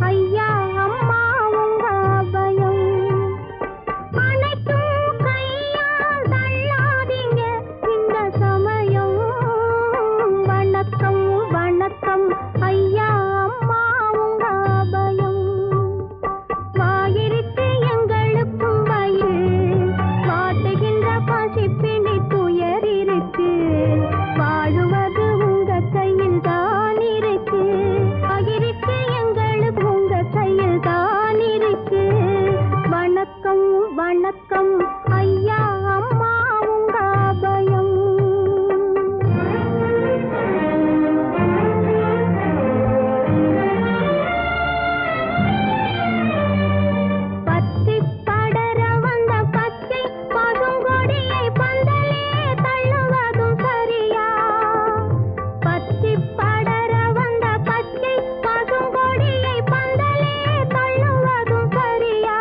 ஐயா அம்மா உங்க அபயம். அனைத்தும் கையால் தள்ளாதீங்க இந்த சமயம். வணக்கம் வணக்கம் ஐயா அம்மா உங்க அபயம். வாயிருக்கு எங்களுக்கும் வயிறு வாட்டுகின்ற பசிப்பிணி துயர் இருக்கு. வாழுவது உங்க கையில் தான் இருக்கு. வாயிருக்கு எங்களுக்கு உங்க கையில் தான் இருக்கு. வணக்கம் வணக்கம் ஐயா அம்மா உங்க அபயம். பத்தி படர வந்த பச்சை பசுங்கொடியை பந்தலே தள்ளுவதும் சரியா? பத்தி படர வந்த பச்சை பசுங்கொடியை பந்தலே தள்ளுவதும் சரியா?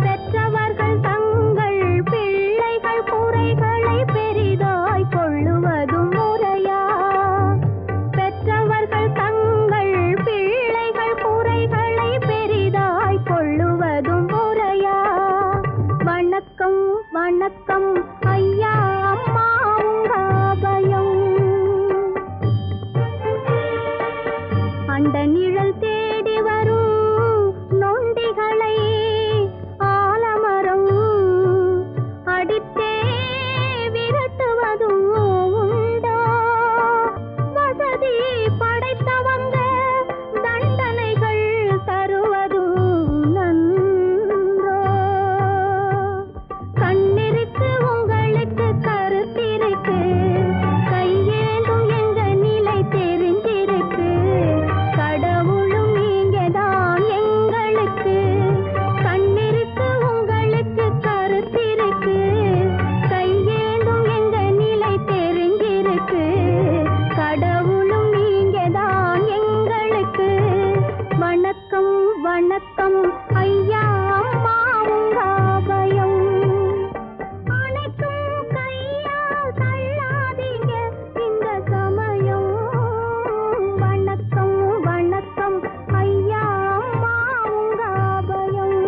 பெற்றவர்கள் தங்கள் பிள்ளைகள் குறைகளை பெரிதாய் கொள்ளுவதும் முறையா? பெற்றவர்கள் தங்கள் பிள்ளைகள் குறைகளை பெரிதாய் கொள்ளுவதும் முறையா? வணக்கம் வணக்கம் ஐயா அம்மா உங்க அபயம். அண்ட நிழல் தேடி வரும் நொண்டிகளை ஆலமரம் அடித்தே விரட்டுவதும் உண்டோ? வசதி படைத்தவங்க தண்டனைகள் தருவதும் நன்றோ? கண்ணிருக்கு உங்களுக்கு கருத்திருக்கு. கையேந்தும் எங்க நிலை தெரிஞ்சிருக்கு. கடவுளும் நீங்கதான் எங்களுக்கு. கண்ணிருக்கு உங்களுக்கு கருத்திருக்கு. கையேந்தும் எங்க நிலை தெரிஞ்சிருக்கு. கடவுளும் நீங்கதான் எங்களுக்கு. வணக்கம் வணக்கம் ஐயா அம்மா உங்க அபயம். அனைத்தும் கையால் தள்ளாதீங்க இந்த சமயம். வணக்கம் வணக்கம் ஐயா அம்மா உங்க அபயம்.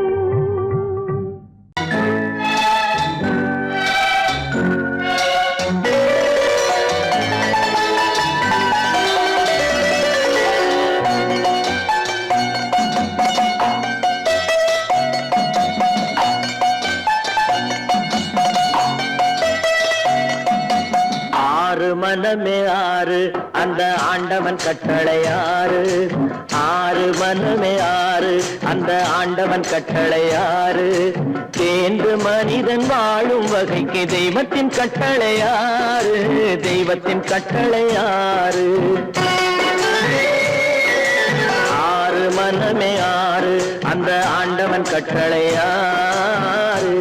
ஆறு மனமே ஆறு அந்த ஆண்டவன் கட்டளை ஆறு. ஆறு மனமே ஆறு அந்த ஆண்டவன் கட்டளை ஆறு. தேர்ந்து மனிதன் வாழும் வகைக்கு தெய்வத்தின் கட்டளை ஆறு. தெய்வத்தின் கட்டளை ஆறு. ஆறு மனமே ஆறு அந்த ஆண்டவன் கட்டளை ஆறு.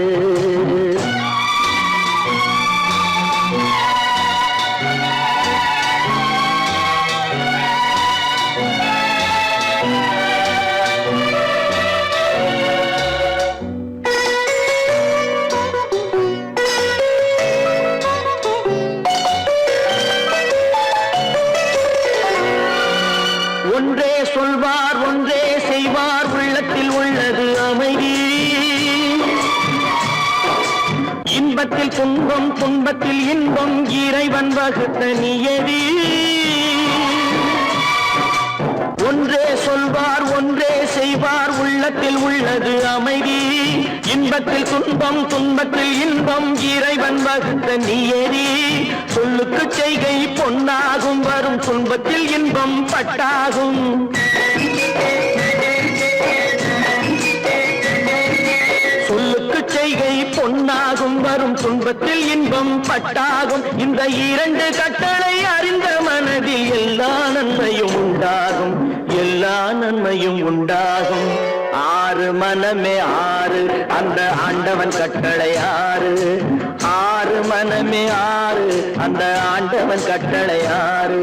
ஒன்றே சொல்வார் ஒன்றே செய்வார் உள்ளத்தில் உள்ளது அமைதி. இன்பத்தில் துன்பம் துன்பத்தில் இன்பம் இறைவன் வகுத்த நியதி. ஒன்றே சொல்வார் ஒன்றே செய்வார் உள்ளத்தில் உள்ளது அமைதி. இன்பத்தில் துன்பம் துன்பத்தில் இன்பம் இறைவன் வகுத்த நியதி. சொல்லுக்கு செய்கை பொன்னாகும் வரும் துன்பத்தில் இன்பம் பட்டாகும். சொல்லுக்கு செய்கை பொன்னாகும் வரும் துன்பத்தில் இன்பம் பட்டாகும். இந்த இரண்டு கட்டளை அறிந்த மனதில் எல்லா நன்மையும் உண்டாகும். எல்லா நன்மையும் உண்டாகும். ஆறு மனமே ஆறு அந்த ஆண்டவன் கட்டளை ஆறு. ஆறு மனமே ஆறு அந்த ஆண்டவன் கட்டளை ஆறு.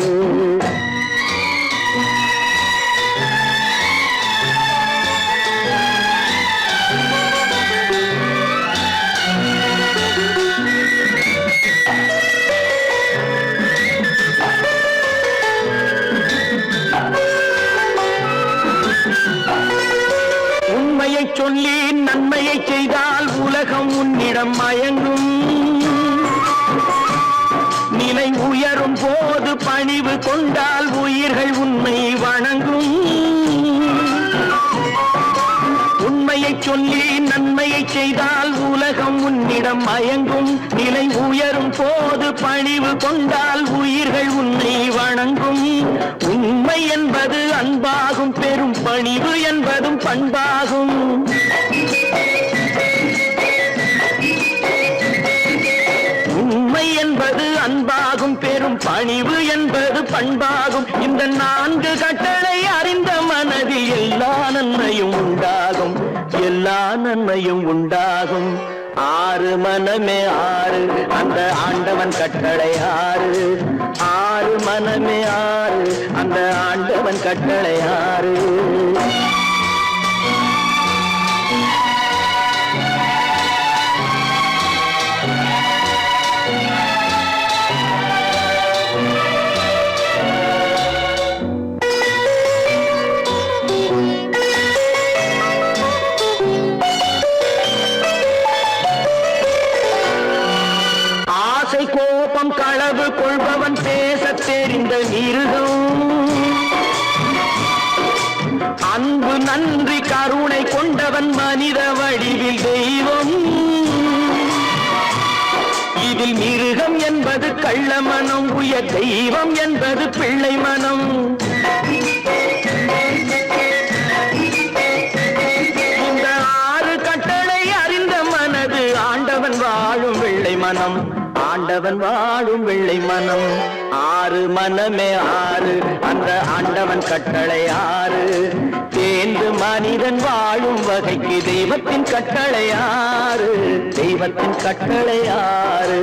சொல்லி நன்மையை செய்தால் உலகம் உன்னிடம் மயங்கும். நிலை உயரும் போது பணிவு கொண்டால் உயிர்கள் உன்னை வணங்கும். உண்மையை சொல்லி நன்மையை செய்தால் உலகம் உன்னிடம் மயங்கும். நிலை உயரும் போது பணிவு கொண்டால் உயிர்கள் உன்னை வணங்கும். உண்மை என்பது அன்பாகும், பெரும் பணிவு என்பதும் பண்பாகும். உண்மை என்பது அன்பாகும், பெரும் பணிவு என்பது பண்பாகும். இந்த 4 கட்டளை அறிந்த மனதில் எல்லா நன்மையும் உண்டாகும், எல்லா நன்மையும் உண்டாகும். 6 மனமே 6 அந்த ஆண்டவன் கட்டளை 6. 6 மனமே 6 அந்த ஆண்டவன் கட்டளை 6. கோபம் களவு கொள்பவன் பேசத் தெரிந்த மிருகம். அன்பு நன்றி கருணை கொண்டவன் மனித வடிவில் தெய்வம். இதில் மிருகம் என்பது கள்ள மனம், உயர் தெய்வம் என்பது பிள்ளை மனம். இந்த 6 கட்டளை அறிந்த மனது ஆண்டவன் வாழும் வெள்ளை மனம், ஆண்டவன் வாழும் வெள்ளை மனம். 6 மனமே 6 அந்த ஆண்டவன் கட்டளை 6. தேர்ந்து மனிதன் வாழும் வகைக்கு தெய்வத்தின் கட்டளை 6, தெய்வத்தின் கட்டளை 6.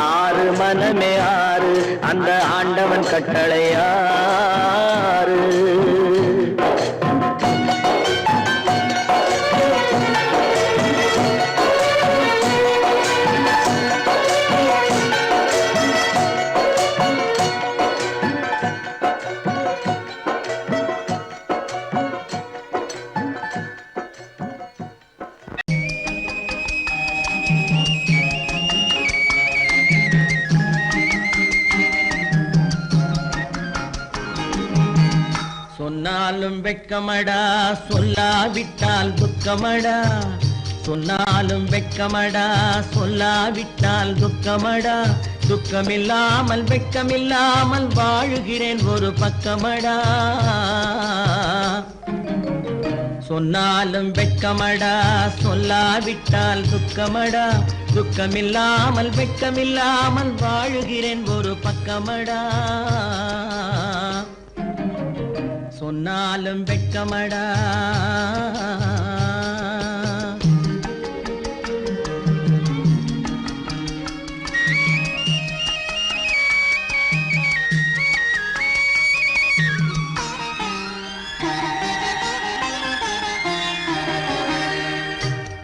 6 மனமே 6 அந்த ஆண்டவன் கட்டளை 6. சொன்னாலும் வெட்கமடா, சொல்லாவிட்டால் துக்கமடா. சொன்னாலும் வெட்கமடா, சொல்லாவிட்டால் துக்கமடா. துக்கமில்லாமல் வெட்கமில்லாமல் வாழுகிறேன் ஒரு பக்கமடா. சொன்னாலும் வெட்கமடா, சொல்லாவிட்டால் துக்கமடா. துக்கமில்லாமல் வெட்கமில்லாமல் வாழுகிறேன் ஒரு பக்கமடா. சொன்னாலும் வெட்கமடா.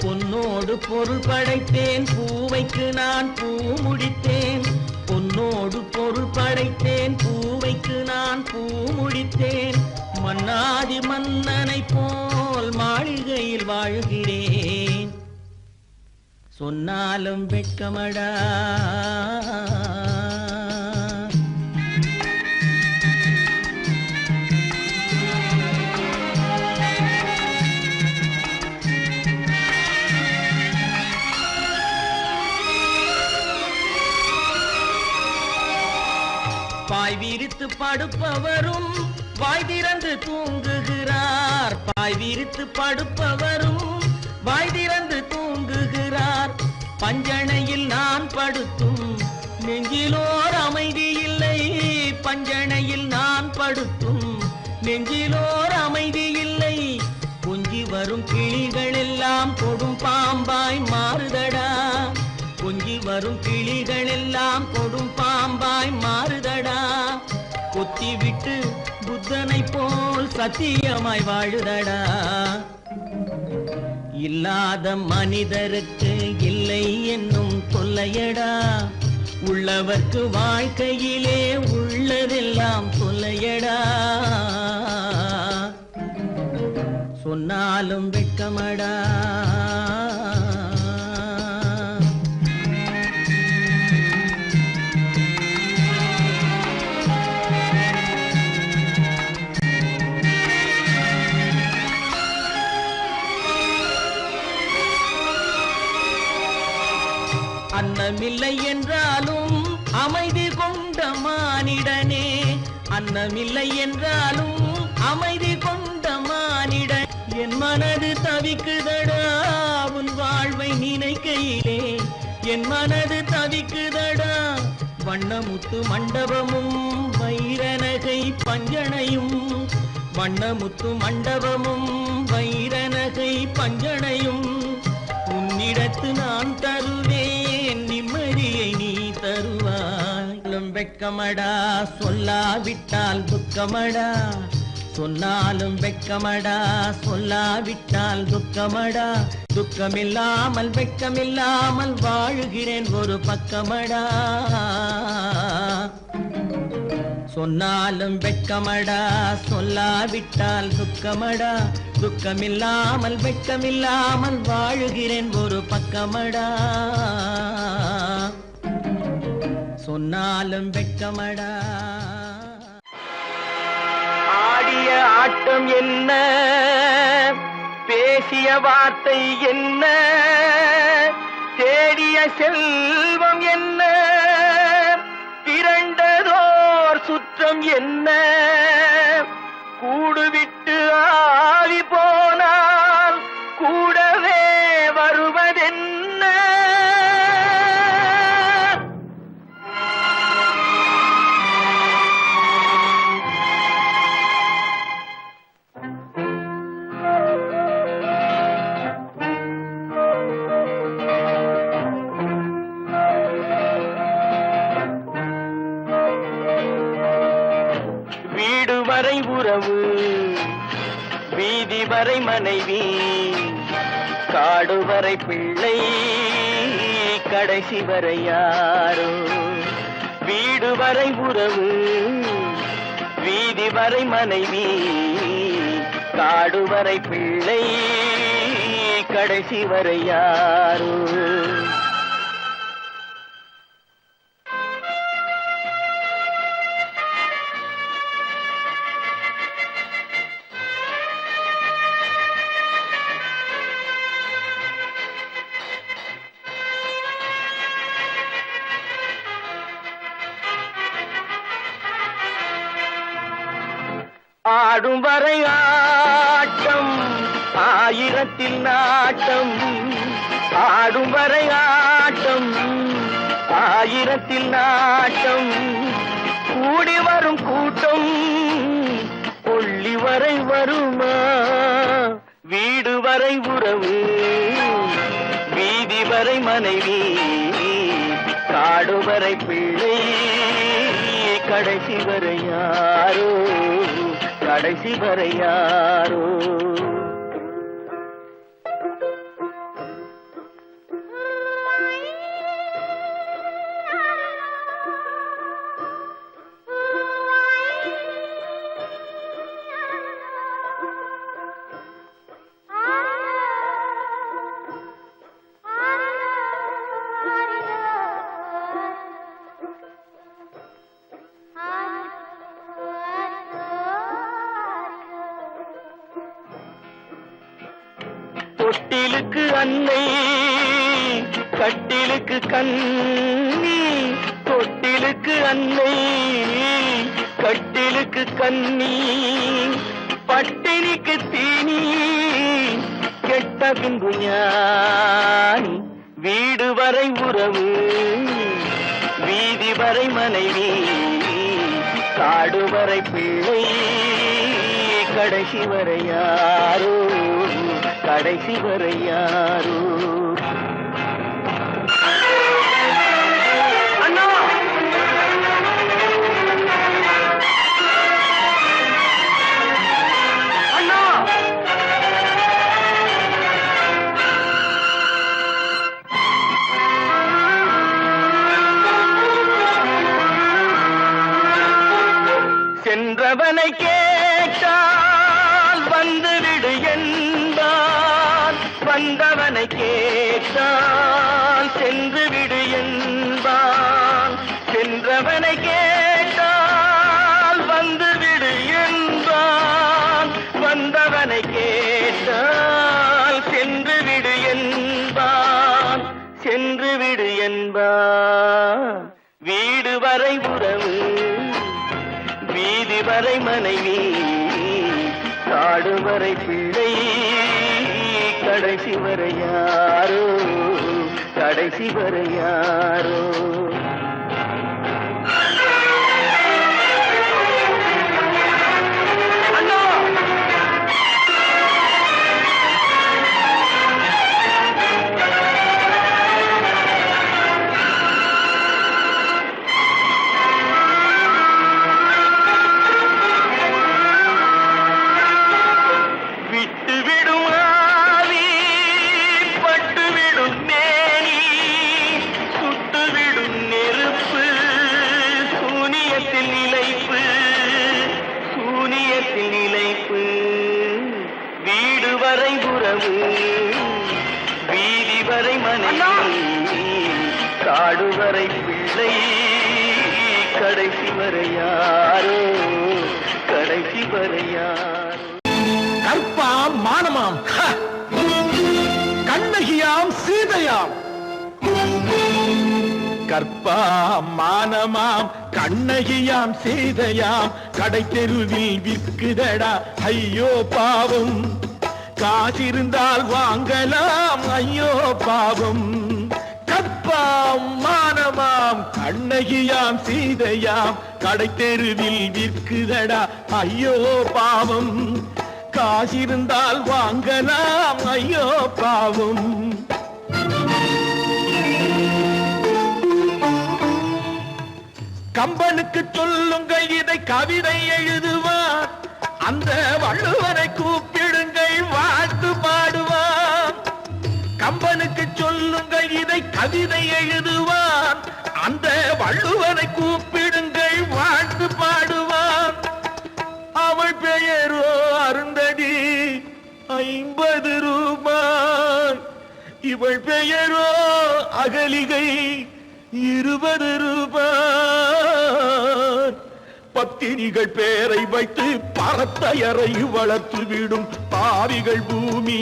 பொன்னோடு பொருள் படைத்தேன், பூவைக்கு நான் பூ முடித்தேன். பொன்னோடு பொருள் படைத்தேன், பூவைக்கு நான் பூ முடித்தேன். மன்னாதி மன்னனை போல் மாளிகையில் வாழ்கிறேன். சொன்னாலும் வெட்கமடா. பாய் விரித்து படுப்பவரும் வாய் திறந்து தூங்குகிறார். பாய் விரித்து படுப்பவரும் வாய் திறந்து தூங்குகிறார். பஞ்சணையில் நான் படுத்தும் நெஞ்சிலோர் அமைதி இல்லை. பஞ்சணையில் நான் படுத்தும் நெஞ்சிலோர் அமைதி இல்லை. கொஞ்சி வரும் கிளிகள் எல்லாம் கொடும் பாம்பாய் மாறுதடா. கொஞ்சி வரும் கிளிகள் எல்லாம் கொடும் பாம்பாய் மாறுதடா. கொத்தி விட்டு புத்தனை போல் சத்தியமாய் வாழுதடா. இல்லாத மனிதருக்கு இல்லை என்னும் தொல்லையடா. உள்ளவர்க்கு வாழ்க்கையிலே உள்ளதெல்லாம் தொல்லையடா. சொன்னாலும் வெட்கமடா. அன்னமில்லை என்றாலும் அமைதி கொண்ட மானிடனே, அன்னமில்லை என்றாலும் அமைதி கொண்ட மானிடன். என் மனது தவிக்குதடா உன் வாழ்வை நினைக்கையிலே, என் மனது தவிக்குதடா. வண்ணமுத்து மண்டபமும் வைரநகை பஞ்சனையும், வண்ணமுத்து மண்டபமும் வைரநகை பஞ்சனையும் உன்னிடத்து நான் தருவேன், நிம்மதியை நீ தருவாய். வெட்கமடா சொல்லாவிட்டால் துக்கமடா, சொன்னாலும் வெட்கமடா சொல்லாவிட்டால் துக்கமடா. துக்கமில்லாமல் வெட்கமில்லாமல் வாழுகிறேன் ஒரு பக்கமடா. சொன்னாலும் வெட்கமடா சொல்லாவிட்டால் துக்கமடா. துக்கமில்லாமல் வெட்கமில்லாமல் வாழுகிறேன் ஒரு பக்கமடா. சொன்னாலும் வெட்கமடா. ஆடிய ஆட்டம் என்ன, பேசிய வார்த்தை என்ன, தேடிய செல்வம் என்ன, திரண்டதோர் சுற்றம் என்ன, கூடுவிட்டு ஆவி போனால் கூடவே வருவதென்ன. வீடு வரை உறவு, வீதி வரை மனைவி, காடு வரை பிள்ளை, கடைசி வரை யாரோ. வீடு வரை உறவு, வீதி வரை மனைவி, காடு வரை பிள்ளை, கடைசி வரை யாரோ. ஆடும் வரை ஆட்டம் ஆயிரத்தில் நாட்டம், ஆடும் வரை ஆட்டம் ஆயிரத்தில் நாட்டம், கூடி வரும் கூட்டம் கொள்ளி வரை வருமா. வீடு வரை உறவு, வீதி வரை மனைவி, காடு வரை பிள்ளை, கடைசி வரை யாரோ, கடைசி வரை யாரோ. தொட்டிலுக்கு அன்னை, கட்டிலுக்கு கண்ணி, தொட்டிலுக்கு அன்னை, கட்டிலுக்கு கண்ணி, பட்டினிக்கு தீனி, கெட்ட பின்பு ஞானி. வீடு வரை உறவு, வீதி வரை மனைவி, காடு வரை பிள்ளை, கடைசி வரை யாரோ, கடைசி வரை யாரோ. அண்ணா அண்ணா சென்றவனை கேட்டால் வந்துவிடு என்ன, சென்றவனை கேட்டால் சென்று விடு என்பான். சென்றவனை கேட்டால் வந்து விடு என்பான். வந்தவனை கேட்டால் சென்று விடு என்பான். சென்று விடு என்பான். வீடு வரை உறவு, வீதி வரை மனைவி, காடு வரை பிள்ளை, கடைசி வரை யாரோ, கடைசி வரை யாரோ. வீடு வரை உறவு, வீதி வரை மனைவி, காடு வரை பிள்ளை, கடைசி வரை யாரோ, கடைசி வரை யாரோ. கற்பாம் மானமாம், கண்ணகியாம் சீதையாம். கற்பாம் மானமாம், கண்ணகியாம் சீதையாம், கடை தெருவில் விற்குதடா ஐயோ பாவம். காசிருந்தால் வாங்கலாம் ஐயோ பாவம். கற்பாம் மானமாம், கண்ணகியாம் சீதையாம், கடை தெருவில் விற்குதடா ஐயோ பாவம். காசிருந்தால் வாங்கலாம் ஐயோ பாவம். கம்பனுக்கு சொல்லுங்கள் இதை கவிதை எழுதுவார். அந்த வள்ளுவனை கூப்பிடுங்கள் வாழ்த்து பாடுவார். கம்பனுக்கு சொல்லுங்கள் இதை கவிதை எழுதுவார். அந்த வள்ளுவனை கூப்பிடுங்கள் வாழ்த்து பாடுவார். அவள் பெயரோ அருந்ததி 50 ரூபாய். இவள் பெயரோ அகலிகை 20 ரூபாய். பத்தினிகள் பேரை வைத்து பரத்தையறை வளர்த்து விடும் பாவிகள் பூமி.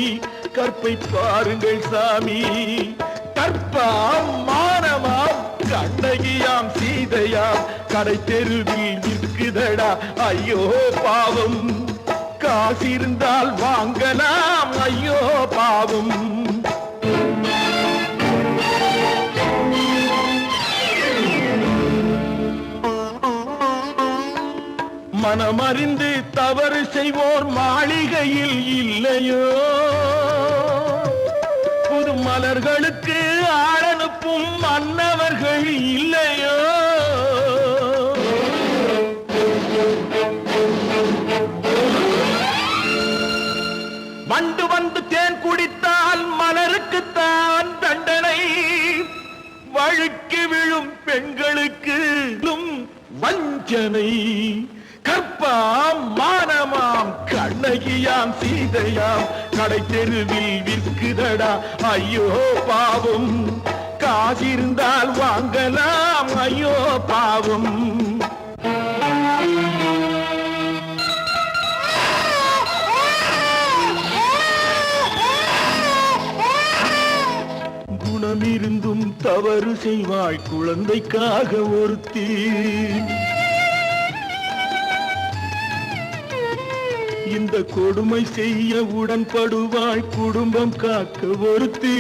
கற்பை பாருங்கள் சாமி. கற்பாம் மானமாம், கண்ணகியாம் சீதையாம், கடை தெருவில் விற்குதடா ஐயோ பாவம். காசிருந்தால் வாங்கலாம் ஐயோ பாவம். மனமறிந்து தவறு செய்வோர் மாளிகையில் இல்லையோ. புது மலர்களுக்கு ஆளனுப்பும் மன்னவர்கள் இல்லையோ. வண்டு வந்து தேன் குடித்தால் மலருக்குத்தான் தண்டனை. வழுக்கி விழும் பெண்களுக்கு வஞ்சனை. கற்பாம் மானமாம், கண்ணகியாம் சீதையாம், கடை தெருவில் விற்குதடா ஐயோ பாவம். காசிருந்தால் வாங்கலாம் ஐயோ பாவம். குணமிருந்தும் தவறு செய்வாய் குழந்தைக்காக ஒருத்தி. இந்த கொடுமை செய்ய உடன்படுவாய் குடும்பம் காக்க ஒருத்தி.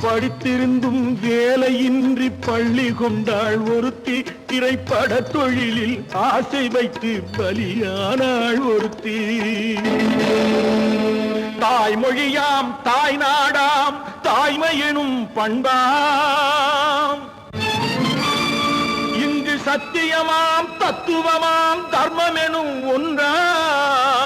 படித்திருந்தும் வேலையின்றி பள்ளி கொண்டாள் ஒருத்தி. திரைப்பட தொழிலில் ஆசை வைத்து பலியானாள் ஒருத்தி. தாய்மொழியாம் தாய் நாடாம் தாய்மையெனும் பண்பாம். இங்கு சத்தியமாம் தத்துவமாம் தர்மமெனும் ஒன்றாம்.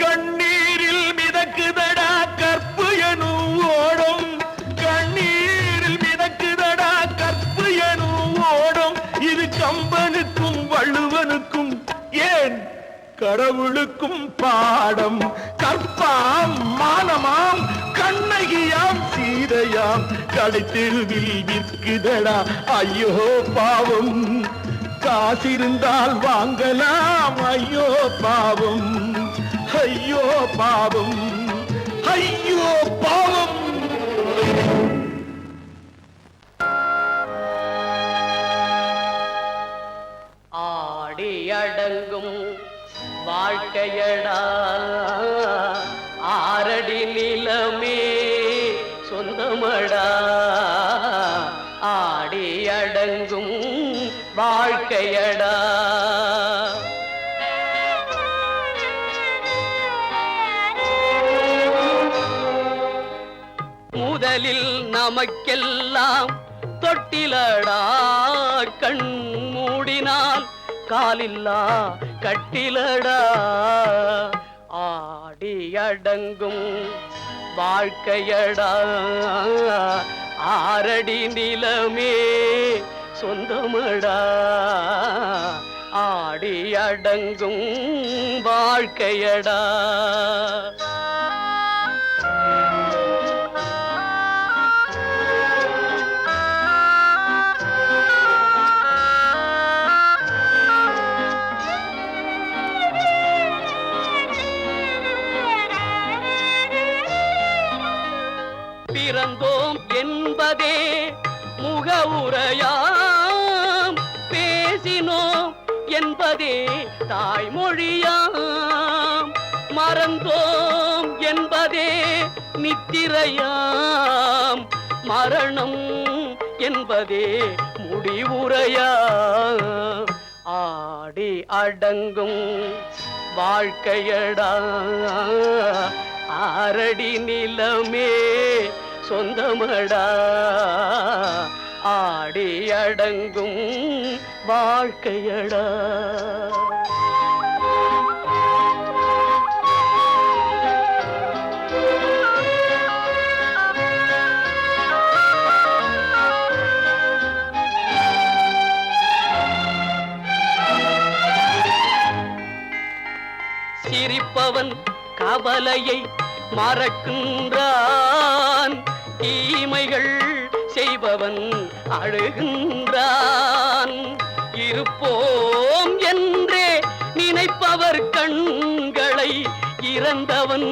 கண்ணீரில் மிதக்குதடா கற்பு எனும் ஓடும். கண்ணீரில் மிதக்குதடா கற்பு எனும் ஓடும். இது கம்பனுக்கும் வள்ளுவனுக்கும் கடவுளுக்கும் பாடம். கற்பாம் மானமாம் கண்ணகியாம் சீதையாம் கடைத்தெருவில் விற்குதடா ஐயோ பாவம். காசிருந்தால் வாங்கலாம் ஐயோ பாவம், ஐயோ பாவம், ஐயோ பாவம். ஆடி அடங்கும் வாழ்க்கையடா ஆரடி நிலமே சொந்தமடா. ஆடி அடங்கும் வாழ்க்கையடா. முதலில் நமக்கெல்லாம் தொட்டிலடா கண் மூடினால் காலில்லா கட்டிலடா. ஆடி அடங்கும் வாழ்க்கையடா ஆரடி நிலமே சொந்தமடா. ஆடி அடங்கும் வாழ்க்கையடா. பிறந்தோம் என்பதே முகவுரையாம், பேசினோம் என்பதே தாய்மொழியாம், மறந்தோம் என்பதே நித்திரையாம், மரணம் என்பதே முடிவுரையாம். ஆடி அடங்கும் வாழ்க்கையடா ஆரடி நிலமே சொந்தமடா. ஆடி அடங்கும் வாழ்க்கையடா. சிரிப்பவன் கவலையை மறக்கின்றான், தீமைகள் செய்பவன் அழுகின்றான். இருப்போம் என்றே நினைப்பவர் கண்களை இறந்தவன்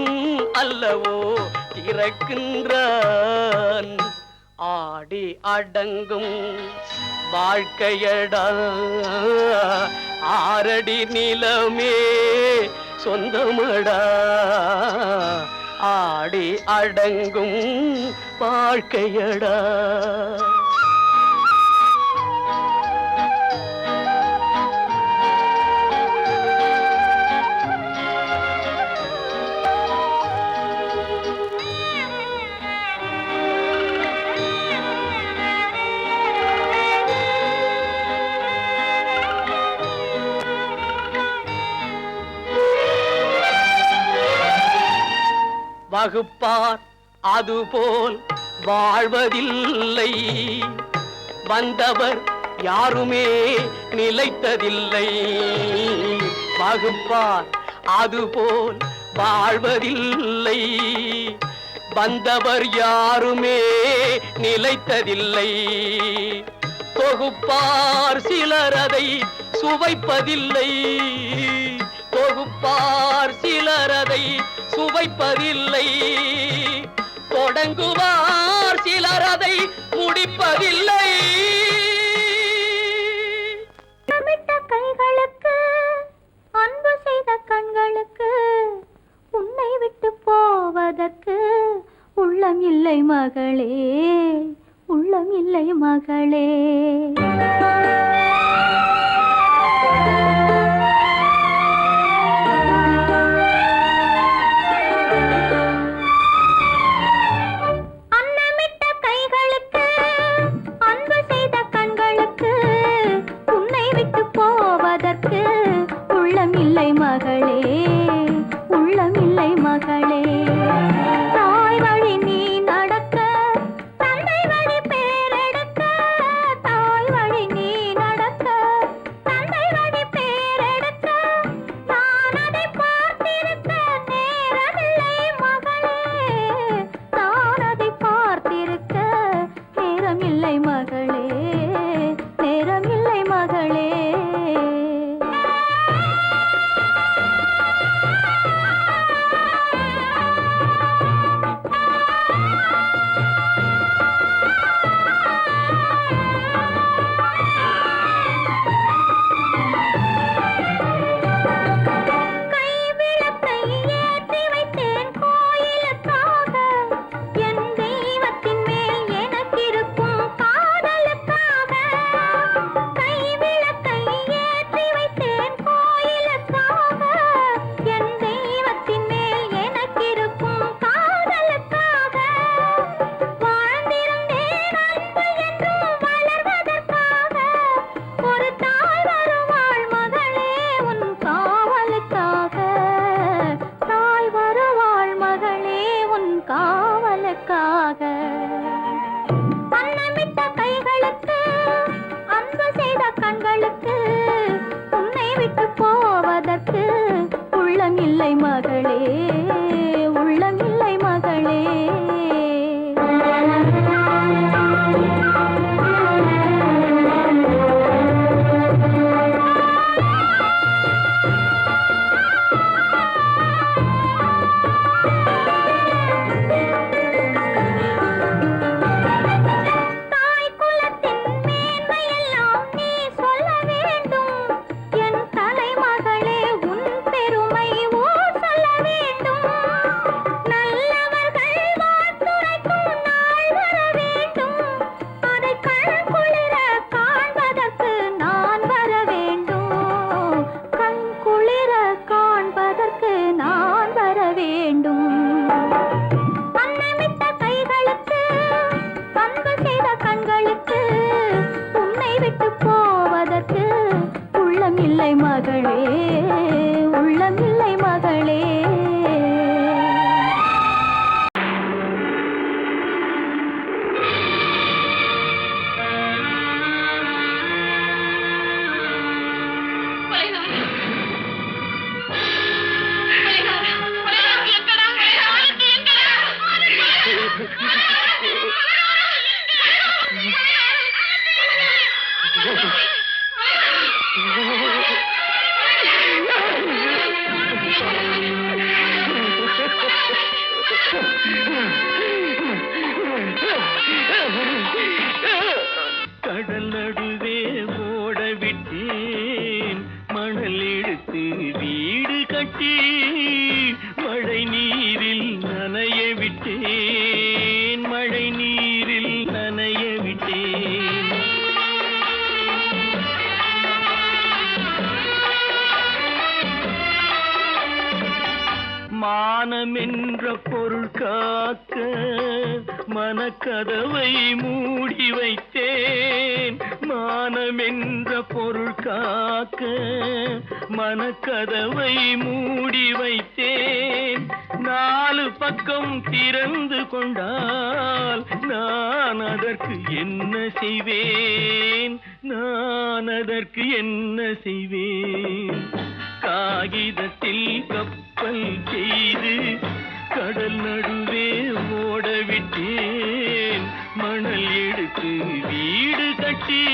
அல்லவோ திறக்கின்றான். ஆடி அடங்கும் வாழ்க்கையடா ஆரடி நிலமே சொந்தமடா. ஆடி அடங்கும் வாழ்க்கையடா. வகுப்பார் அதுபோல் வாழ்வதில்லை, வந்தவர் யாருமே நிலைத்ததில்லை. வகுப்பார் அதுபோல் வாழ்வதில்லை, வந்தவர் யாருமே நிலைத்ததில்லை. தொகுப்பார் சிலர் அதை சுவைப்பதில்லை, தொகுப்பார் சிலர் அதை சுவைப்பதில்லை. தொடங்குவார் சிலர் அதை முடிப்பதில்லை. கைகளுக்கு அன்பு செய்த கண்களுக்கு உன்னை விட்டு போவதற்கு உள்ளம் இல்லை மகளே, உள்ளம் இல்லை மகளே. உனக்காக. அன்னமிட்ட கைகளுக்கு அன்பு செய்த கண்களுக்கு உன்னை விட்டு போவதற்கு உள்ளம் இல்லை மகளே, உள்ளம் இல்லை மகளே. இல்லை மகளே, உள்ளமில்லை மகளே. கடல் நடுவே ஓட விட்டேன், மணல் எடுத்து வீடு கட்டி மழை நீரில் நனைய விட்டேன், மழை நீரில் நனைய விட்டேன். மானம் என்ற பொருள் காக்க மனக்கதவை மூடி வைத்தேன், மானம் என்ற பொருள் காக்க மனக்கதவை மூடி வைத்தேன். 4 பக்கம் திறந்து கொண்டால் நான் அதற்கு என்ன செய்வேன், நான் அதற்கு என்ன செய்வேன். காகிதத்தில் கப்பல் செய்து கடல் நடுவே ஓட விட்டேன், மணல் எடுத்து வீடு கட்டி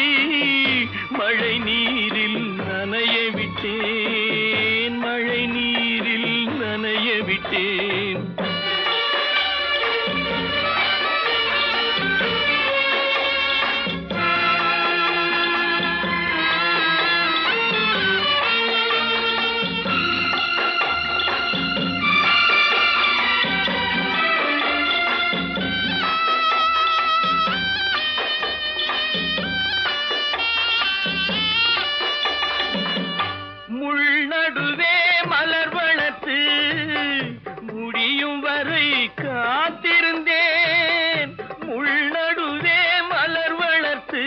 மழை நீரில் நனைய விட்டேன், மழை நீரில் நனைய விட்டேன். முடியும் வரை காத்திருந்தேன், முள்நடுவே மலர் வளர்த்து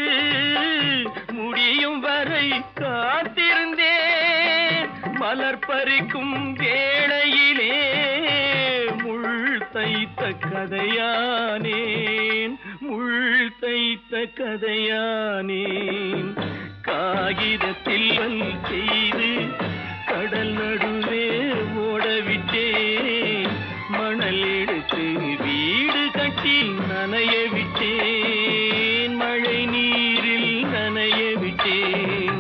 முடியும் வரை காத்திருந்தேன். மலர் பறிக்கும் வேளையிலே முள் தைத்த கதையானேன், முள் தைத்த கதையானேன். காகிதத்தில் செய்து கடல் நடுவே ஓட விட்டேன், மணல் எடுத்து வீடு கட்டி நனைய விட்டேன், மழை நீரில் நனைய விட்டேன்.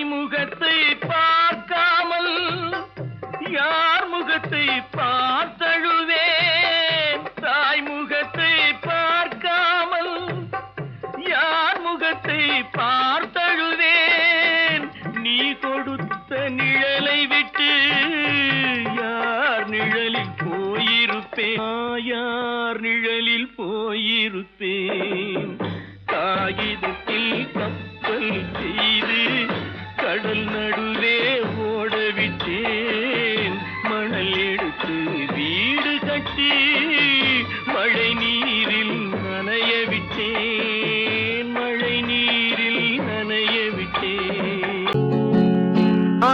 முகத்தை பார்க்காமல் யார் முகத்தை பார்த்தழுவேன், தாய் முகத்தை பார்க்காமல் யார் முகத்தை பார்த்தழுவேன். நீ கொடுத்த நிழலை விட்டு யார் நிழலில் போயிருப்பேன், யார் நிழலில் போயிருப்பேன். காகிதத்தில் கப்பல் செய்து கடல் நடுவே ஓட விட்டேன் மணல் எடுத்து வீடு கட்டி மழை நீரில் நனைய விட்டேன் மழை நீரில் நனைய விட்டேன்.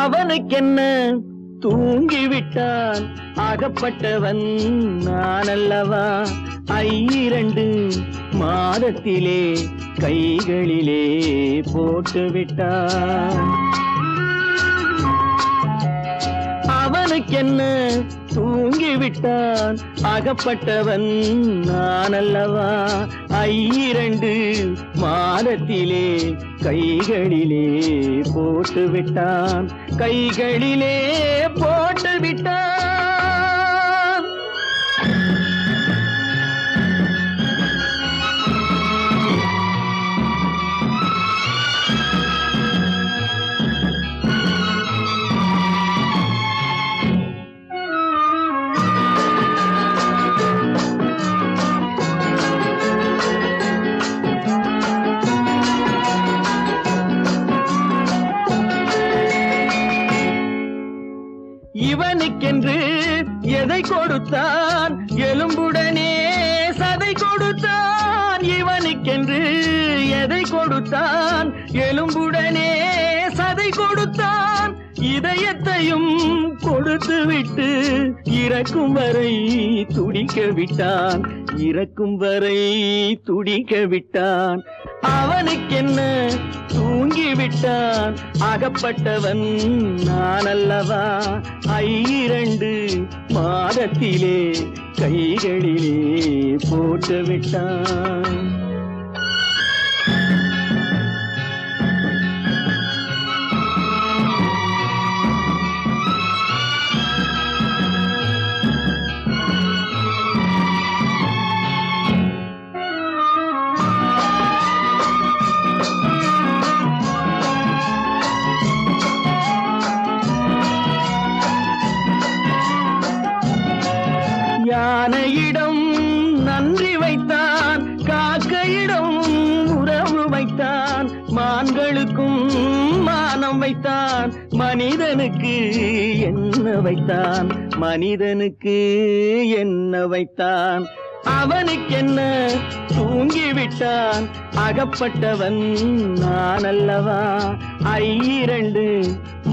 அவனுக்கென்ன தூங்கிவிட்டான் அகப்பட்டவன் நான் அல்லவா 2 மாதத்திலே கைகளிலே போட்டு விட்டான். அவனுக்கென்ன தூங்கிவிட்டான் அகப்பட்டவன் நான் அல்லவா 2 மாதத்திலே கைகளிலே போட்டு விட்டான் கைகளிலே போட்டு விட்டான். இவனுக்கென்று எதை கொடுத்தான் எலும்புடனே சதை கொடுத்தான். இவனுக்கென்று எதை கொடுத்தான் எலும்புடனே சதை கொடுத்தான். இதயத்தையும் கொடுத்து விட்டு இறக்கும் வரை துடிக்க விட்டான் இறக்கும் வரை துடிக்க விட்டான். அவனுக்கென்ன தூங்கிவிட்டான் அகப்பட்டவன் நான் அல்லவா 2 மாதத்திலே கைகளிலே போட்டு விட்டான். யானையிடம் நன்றி வைத்தான் காக்கையிடம் உறவு வைத்தான். மான்களுக்கும் மானம் வைத்தான் மனிதனுக்கு என்ன வைத்தான் மனிதனுக்கு என்ன வைத்தான். அவனுக்கென்ன தூங்கிவிட்டான் அகப்பட்டவன் நான் அல்லவா 2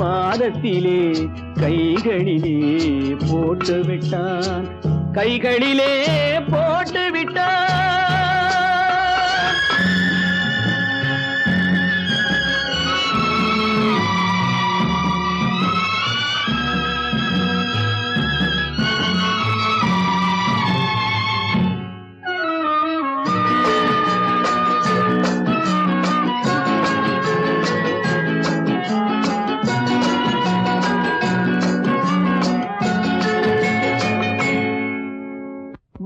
மாதத்திலே கைகளிலே போட்டு விட்டான் கைகளிலே போட்டு விட்டான்.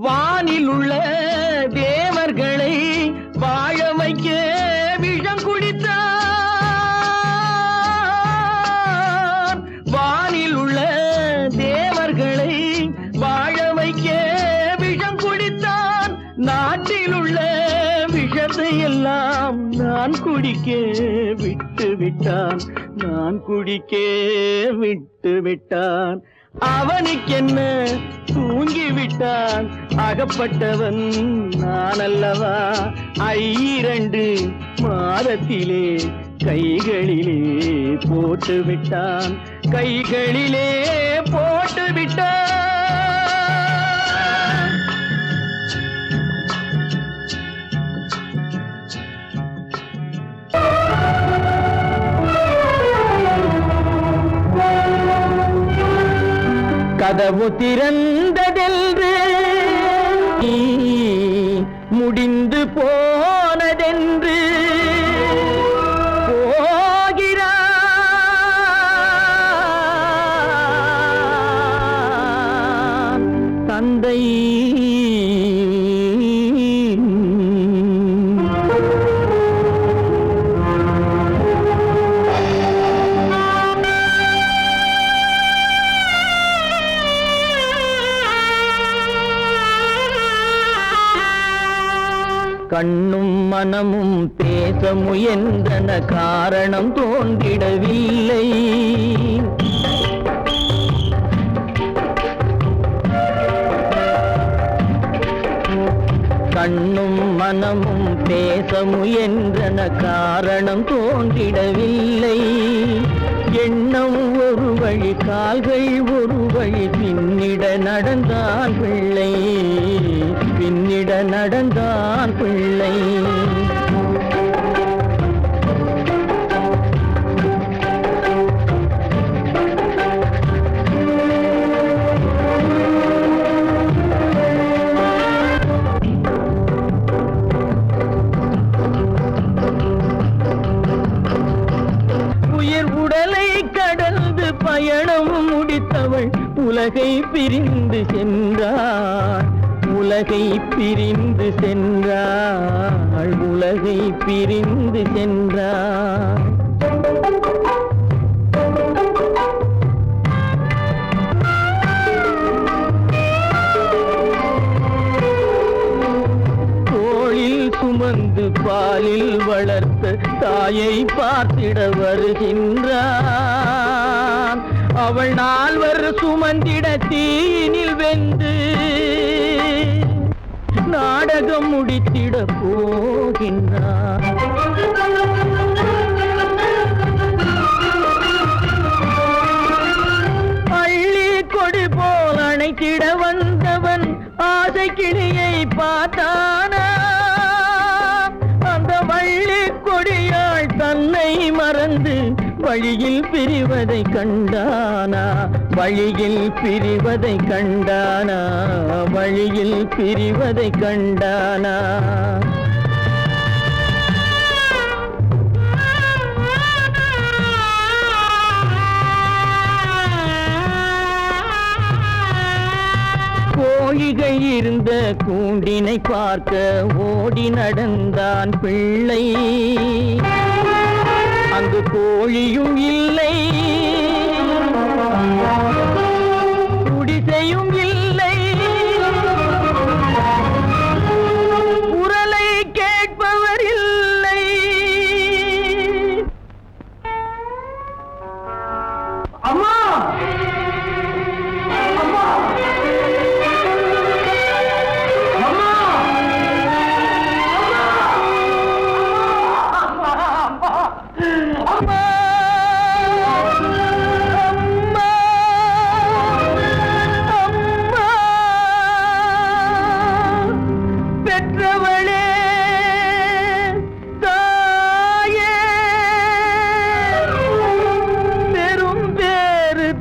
வானில் உள்ள தேவர்களை வாழ வைக்க விஷம் குடித்தான். வானில் உள்ள தேவர்களை வாழ வைக்க விஷம் குடித்தான். நாட்டில் உள்ள விஷத்தை எல்லாம் நான் குடிக்க விட்டு விட்டான் நான் குடிக்க விட்டு விட்டான். அவனுக்கென்ன தூங்கிவிட்டான் அகப்பட்டவன் நான் அல்லவா 2 மாதத்திலே கைகளிலே போட்டு விட்டான் கைகளிலே போட்டு விட்டான். கதவு திறந்ததென்று முடிந்து போனதென்று போகிறான் தந்தை. கண்ணும் மனமும் பேச முயன்றன காரணம் தோன்றிடவில்லை. கண்ணும் மனமும் பேச முயன்றன காரணம் தோன்றிடவில்லை. எண்ணம் ஒரு வழி கால்கள் ஒரு வழி பின்னிட நடந்தான் பிள்ளை, பின்னிட நடந்தான் பிள்ளை. பயணம் முடித்தவள் உலகை பிரிந்து சென்றாள், உலகை பிரிந்து சென்றாள், உலகை பிரிந்து சென்றாள். தோளில் சுமந்து பாலில் வளர்த்த தாயை பார்த்திட வருகின்றான். அவள் 4 சுமந்திட தீனில் வெந்து நாடகம் முடித்திட போகின்றான். அள்ளி கொடி போல் அணைத்திட வந்தவன் ஆசை கிளியை பார்த்தானா, அந்த வள்ளி கொடியாள் தன்னை மறந்து வழியில் பிரிவதை கண்டானா, வழியில் பிரிவதை கண்டானா, வழியில் பிரிவதை கண்டானா. கோழிகள் இருந்த கூண்டினை பார்க்க ஓடி நடந்தான் பிள்ளை. அங்கு கோழியும் இல்லை, குடிசையும் இல்லை, குரலை கேட்பவர் இல்லை. அம்மா அம்மா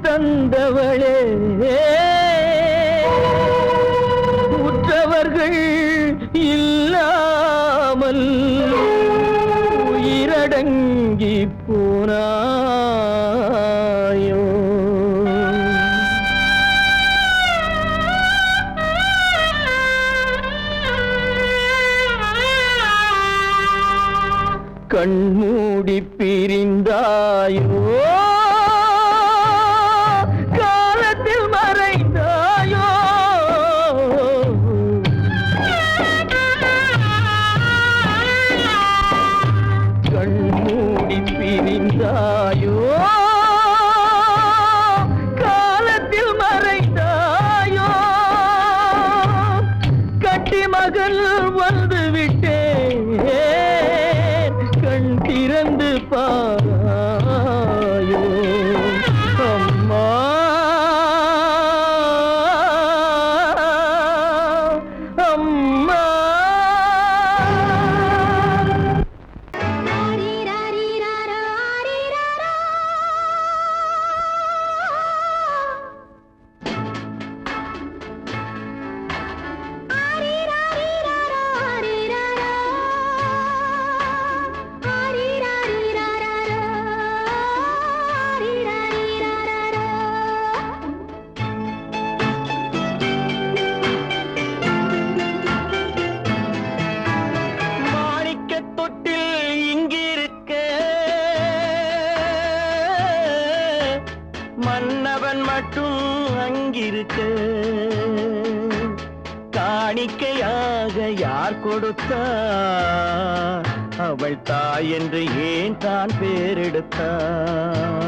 தந்தவளே, உற்றவர்கள் இல்லாமல் உயிரடங்கி போனாயோ. கண்மூடி பிரிந்தாயோ, பிரிந்தாயோ, காலத்தில் மறைந்தாயோ. கட்டி மகள் வந்து விட்டேன், கண் திறந்து பாராயோ. அம்மா அம்மா. மன்னவன் மட்டும் அங்கிருக்க, காணிக்கையாக யார் கொடுத்தார் அவள் தாய் என்று ஏன் தான் பேரெடுத்தார்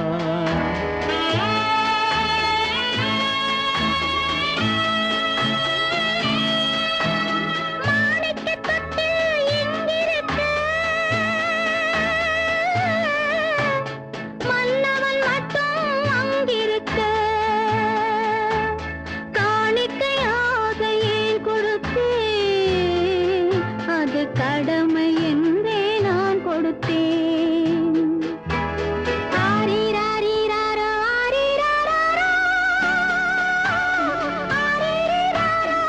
கடமை என்றே நான் கொடுத்தேன். ஆரிராரிராரோ, ஆரிராராரோ, ஆரிராரோ,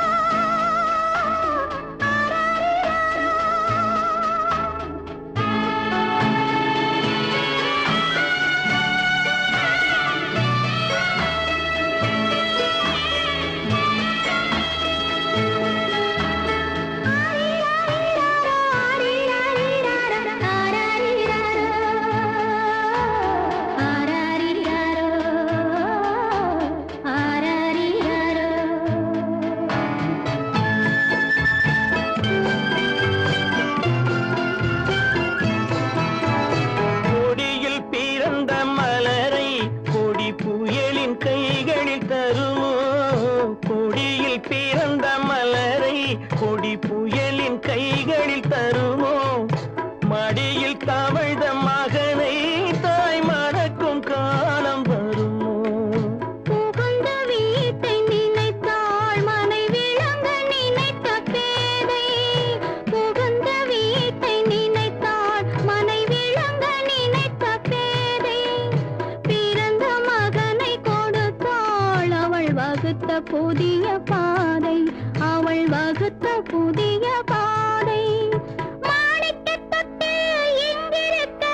பிறந்த மலரை கொடி புயலின் கைகளில் தருமோ மடியில் தவழ்ந்த மகனை தாய் மறக்கும் காலம் வருமோ புகுந்த வீட்டை நினைத்தாள் மனை விளங்க நினைத்த பேதை புகுந்த வீட்டை நினைத்தாள் மனை விளங்க நினைத்த பேதை பிறந்த மகனை கொடுத்தாள் அவள் வகுத்த புதிய பாதை அவள் வகுத்த புதிய பாதை மாணிக்கத் தொட்டில் இங்கிருக்க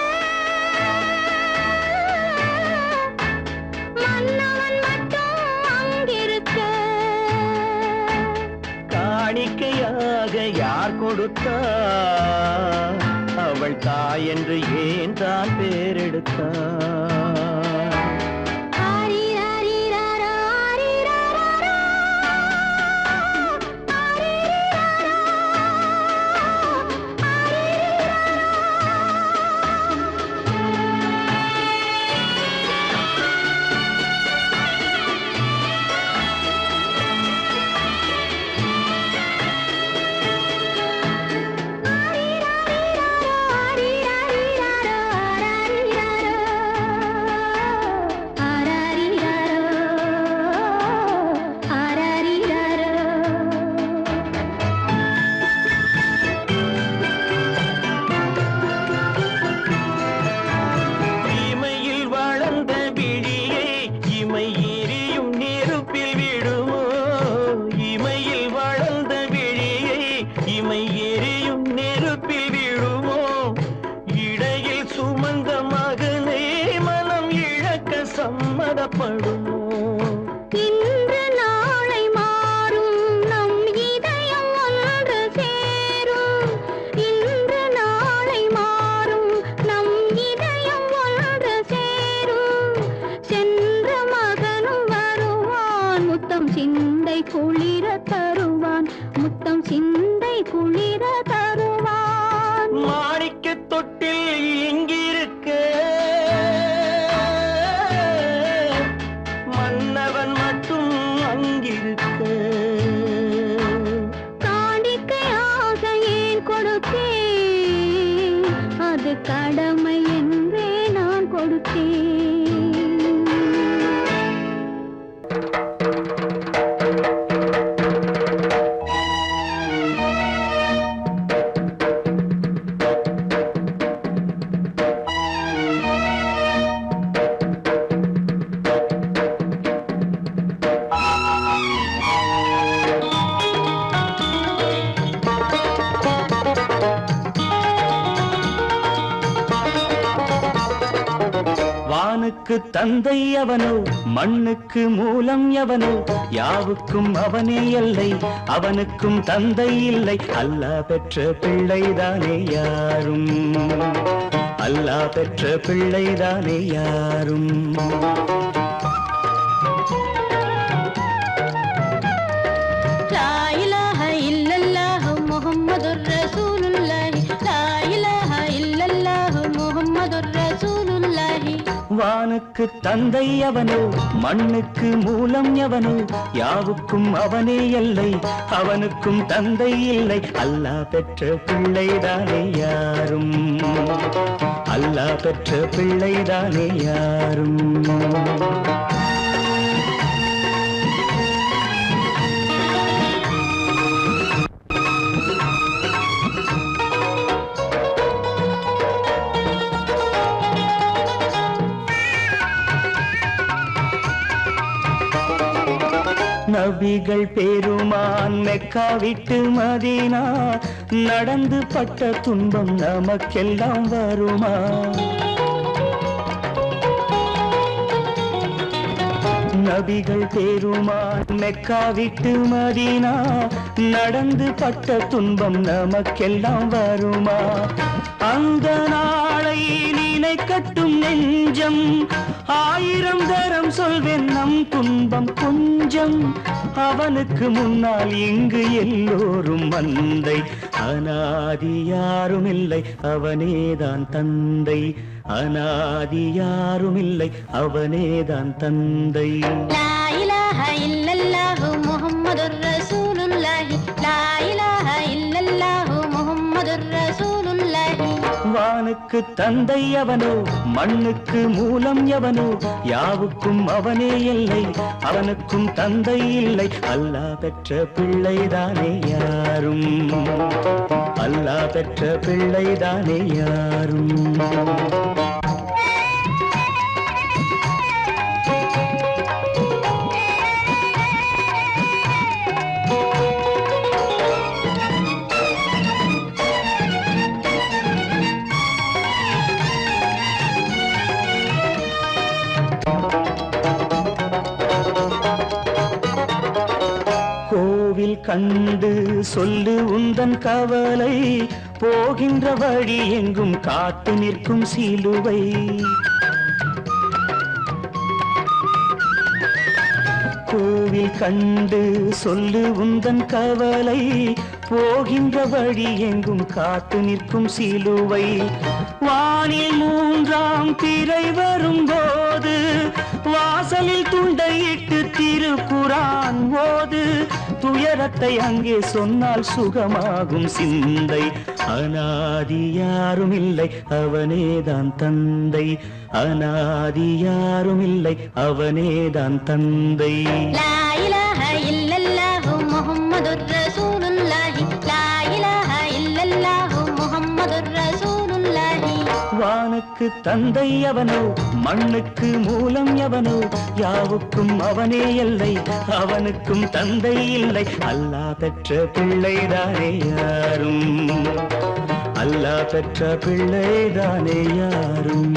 மன்னவன் மட்டும் அங்கிருக்க காணிக்கையாக யார் கொடுத்தார் அவள் தாய் என்று ஏன் தான் பேரெடுத்தார் சம்மதப்படுமோ இன்று நாளை மாறும் நம் இதயம் ஒன்று சேரும் இன்று நாளை மாறும் நம் இதயம் ஒன்று சேரும் சென்ற மகனும் வருவான் முத்தம் சிந்தை குளிர தருவான் முத்தம் சிந்தை குளிர தருவான் மாணிக்கத் தொட்டில் இங்கிருக்க மன்னவன் மட்டும் அங்கிருக்க காணிக்கையாக ஏன் கொடுத்தேன் அது கடமை என்றே நான் கொடுத்தேன் வானுக்கு தந்தை அவனோ மண்ணுக்கு மூலம் எவனோ யாவுக்கும் அவனே எல்லை அவனுக்கும் தந்தை இல்லை அல்லாஹ் பெற்ற பிள்ளைதானே யாரும் அல்லாஹ் பெற்ற பிள்ளைதானே யாரும் லா இலாஹ வானுக்கு தந்தை அவனோ மண்ணுக்கு மூலம் எவனோ யாவுக்கும் அவனே எல்லை அவனுக்கும் தந்தை இல்லை அல்லாஹ் பெற்ற பிள்ளைதானே யாரும் அல்லாஹ் பெற்ற பிள்ளைதானே யாரும் நபிகள் பெருமான் மெக்கா விட்டு மதீனா நடந்து பட்ட துன்பம் நமக்கெல்லாம் வருமா நபிகள் பெருமான் மெக்கா விட்டு மதீனா நடந்து பட்ட துன்பம் நமக்கெல்லாம் வருமா அந்த நாளை நினைக்கட்டும் நெஞ்சம் ஆயிரம் தரம் சொல்வேன் நம் துன்பம் கொஞ்சம் அவனுக்கு முன்னால் இங்கு எல்லோரும் மந்தை அநாதி யாரும் இல்லை அவனேதான் தந்தை அநாதி யாரும் இல்லை அவனேதான் தந்தை லா இலாஹ இல்லல்லாஹு முஹம்மதுர் ரசூலுல்லாஹி லா இலாஹ இல்லல்லாஹு முஹம்மதுர் ரசூலுல்லாஹி வானுக்கு தந்தை அவனோ மண்ணுக்கு மூலம் எவனோ யாவுக்கும் அவனே இல்லை அவனுக்கும் தந்தை இல்லை அல்லாஹ் பெற்ற பிள்ளைதானே யாரும் அல்லாஹ் பெற்ற பிள்ளைதானே யாரும் கண்டு சொல்லு உந்தன் கவலை போகின்ற வழி எங்கும் காத்து நிற்கும் சிலுவை கோவில் கண்டு சொல்லு உந்தன் கவலை போகின்ற வழி எங்கும் காத்து நிற்கும் சிலுவை வானில் மூன்றாம் பிறை வரும்போது வாசலில் துண்டையிட்டு திருக்குரான் ஓது துயரத்தை அங்கே சொன்னால் சுகமாகும் சிந்தை அநாதி யாரும் இல்லை அவனேதான் தந்தை அநாதி யாரும் இல்லை அவனேதான் தந்தை லா இலாஹ இல்லல்லாஹு முஹம்மதுர் ரசூலுல்லாஹி லா இலாஹ இல்லல்லாஹு முஹம்மதுர் ரசூலுல்லாஹி வானுக்கு தந்தை அவனோ மண்ணுக்கு மூலம் எவனோ யாவுக்கும் அவனே இல்லை அவனுக்கும் தந்தை இல்லை அல்லாஹ் பெற்ற பிள்ளைதானே யாரும் அல்லாஹ் பெற்ற பிள்ளைதானே யாரும்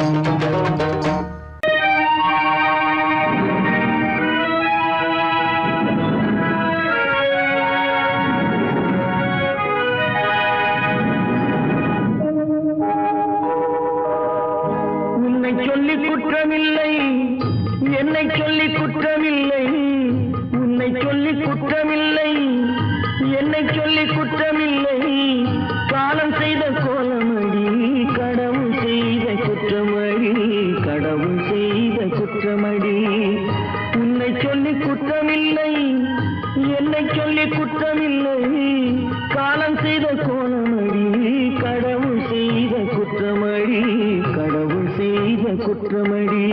என்னை சொல்லி குற்றமில்லை உன்னை சொல்லி குற்றமில்லை என்னை சொல்லி குற்றமில்லை காலம் செய்த கோலமடி கடவுள் செய்த குற்றமடி கடவுள் செய்த குற்றமடி உன்னை சொல்லி குற்றமில்லை என்னை சொல்லி குற்றமில்லை காலம் செய்த கோலமடி கடவுள் செய்த குற்றமடி கடவுள் செய்த குற்றமடி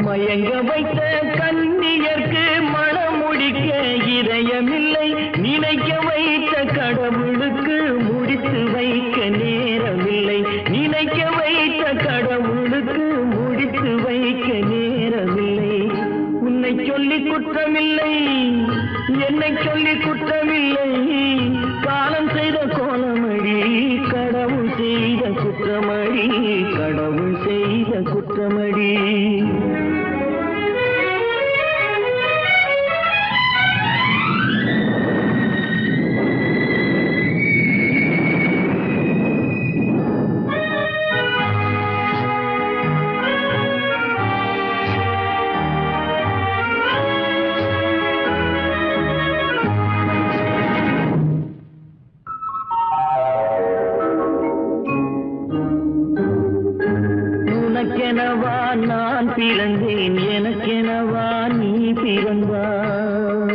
மயங்க வைத்த கன்னியர்க்கு மணமுடிக்க இதயமில்லை நினைக்க வைத்த கடவுளுக்கு முடித்து வைக்க நேரமில்லை நினைக்க வைத்த கடவுளுக்கு முடித்து வைக்க நேரமில்லை உன்னை சொல்லி குற்றமில்லை என்னை சொல்லி குற்றமில்லை காலம் செய்த கோலமடி கடவுள் செய்த குற்றமடி கடவுள் செய்த குற்றமடி பிறந்தாய்.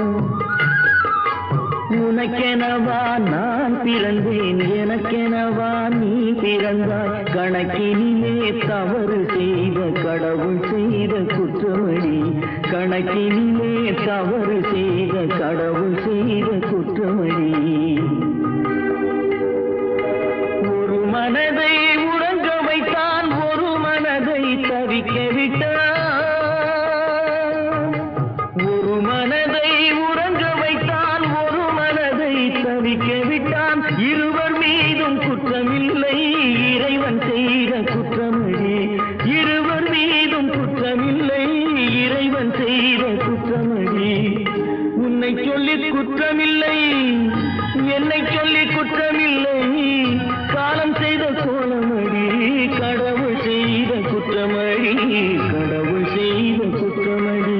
உனக்கெனவா நான் பிறந்தேன், எனக்கெனவா நீ பிறந்தாய். கணக்கினிலே தவறு செய்த கடவுள் செய்த குற்றமடி, கணக்கினிலே தவறு செய்த கடவுள் செய்த குற்றமடி. ஒரு மனதை உறங்க வைத்தான், ஒரு மனதை தவிக்க விட்டான். ஒரு மனதை உறங்க வைத்தான், ஒரு மனதை தவிக்க விட்டான். இருவர் மீதும் குற்றமில்லை, இறைவன் செய்த குற்றமடி. இருவர் மீதும் குற்றமில்லை, இறைவன் செய்த குற்றமடி. உன்னை சொல்லி குற்றமில்லை, என்னை சொல்லி குற்றமில்லை, காலம் செய்த கோலமடி. கடவுள் செய்த குற்றமடி, கடவுள் செய்த குற்றமடி.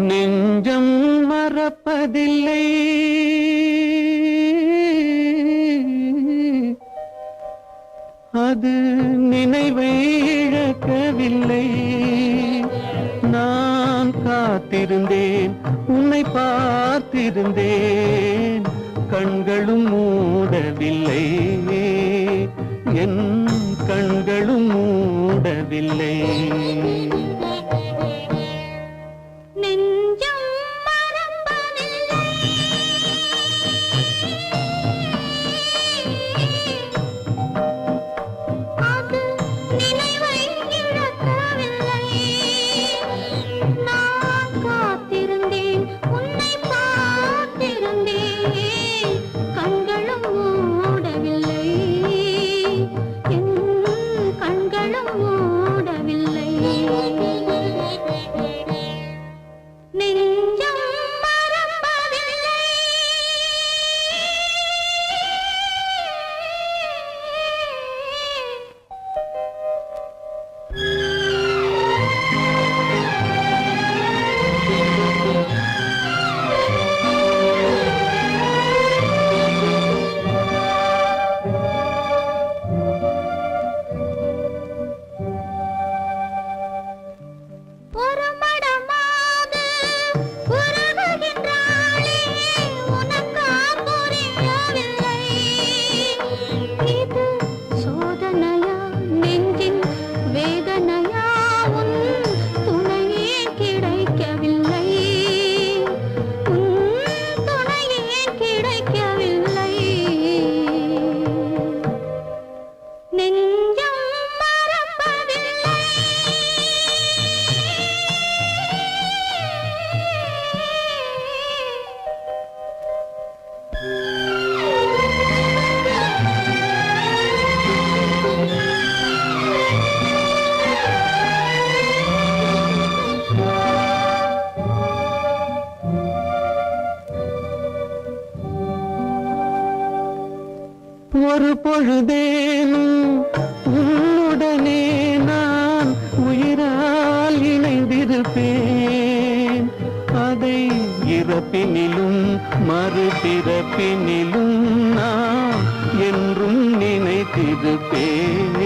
நெஞ்சம் மறப்பதில்லை, அது நினைவை இழக்கவில்லை. நான் காத்திருந்தேன், உன்னை பார்த்திருந்தேன், கண்களும் மூடவில்லை, என் கண்களும் மூடவில்லை. நெஞ்சம் மறப்பதில்லை, அது நினைவை இழக்கவில்லை. நான் காத்திருந்தேன், உன்னை பார்த்திருந்தேன், கண்களும் மூடவில்லை, என் கண்களும் மூடவில்லை. நெஞ்சம் மறப்பதில்லை. ஒரு மடமாக உருகுகின்றாளே, உனக்கா புரியவில்லை? இது சோதனையா, நெஞ்சின் வேதனையா? உன் துணையே கிடைக்கவில்லை, உன் துணையே கிடைக்கவில்லை. நெஞ்சம் மறப்பதில்லை. ஒரு பொழுதேனும் உன்னுடனே நான் உயிரால் இணைந்திருப்பேன். அதை இறப்பினிலும் மறுபிறப்பினிலும் நான் என்றும் நினைத்திருப்பேன்,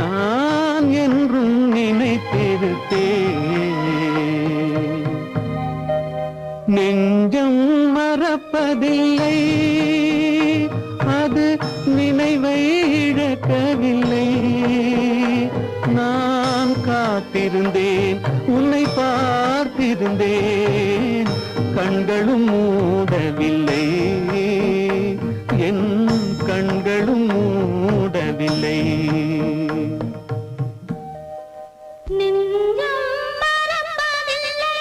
நான் என்றும் நினைத்திருப்பேன். நெஞ்சம் மறப்பதில்லை, அது நினைவை இழக்கவில்லை. நான் காத்திருந்தேன், உன்னை பார்த்திருந்தேன், கண்களும் மூடவில்லை, என் கண்களும் மூடவில்லை. நெஞ்சம் மறப்பதில்லை.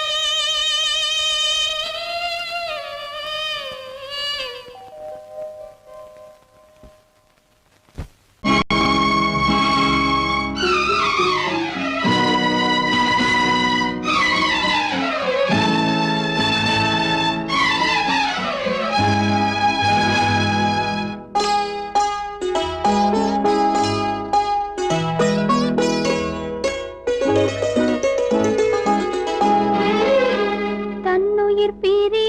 தன்னுயிர் பிரிய